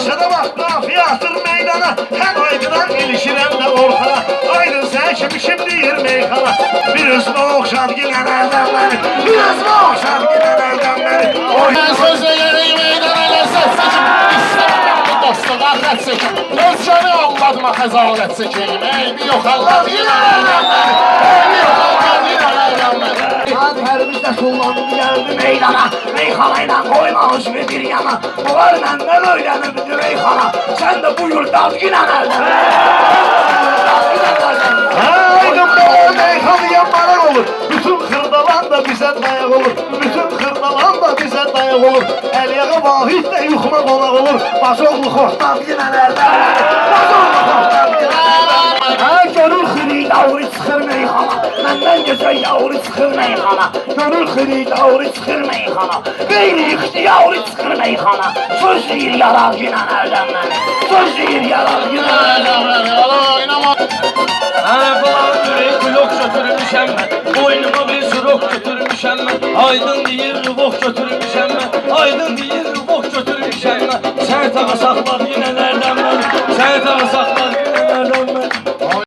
Tamaşada bak qafiyə atır meydana, həm aydıdan ilişirəm də orxana. Aydın sən kimi deyir meyxana. Bir üzmə oxşar ginənərdən məni, bir üzmə oxşar ginənərdən məni. Mən sözlə yerək meydana ləzzət çəkim, istəmirəm bu dostluq ələt çəkim. Özgəni anladıma xəzalət çəkeyim, eybi yox Allah deyirəm məni, eybi yox Allah deyirəm məni. Hərimiz kullandı geldi meydana, meyxanayla koymamış mı bir yana. Onlar məndən öyrənirdi meyxana, sən də buyur dazginən əldən. Aydın bu meyxanıya maraq olur, bütün xırdalan da bizə dayaq olur. Bütün xırdalan da bizə dayaq olur. Əliyağa vahid də yuxma qonaq olur. Bazoğlu xoş dazginən əldən. Bazoğlu xoş dazginən əldən. Gönül xiri davri çıxır meyxana, məndən gözəl yavru çıxır meyxana. Gönül xiri davri çıxır meyxana, qeyri ixtiyarı çıxır meyxana. Söz deyir yarar ginən əldən məni, söz deyir yarar ginən əldən məni. Falan ürək blok götürmüşəm mən, boynuma bir surok götürmüşəm mən. Aydın deyir rübok götürmüşəm mən, aydın deyir rübok götürmüşəm mən. Sərt ağa saxlar yenə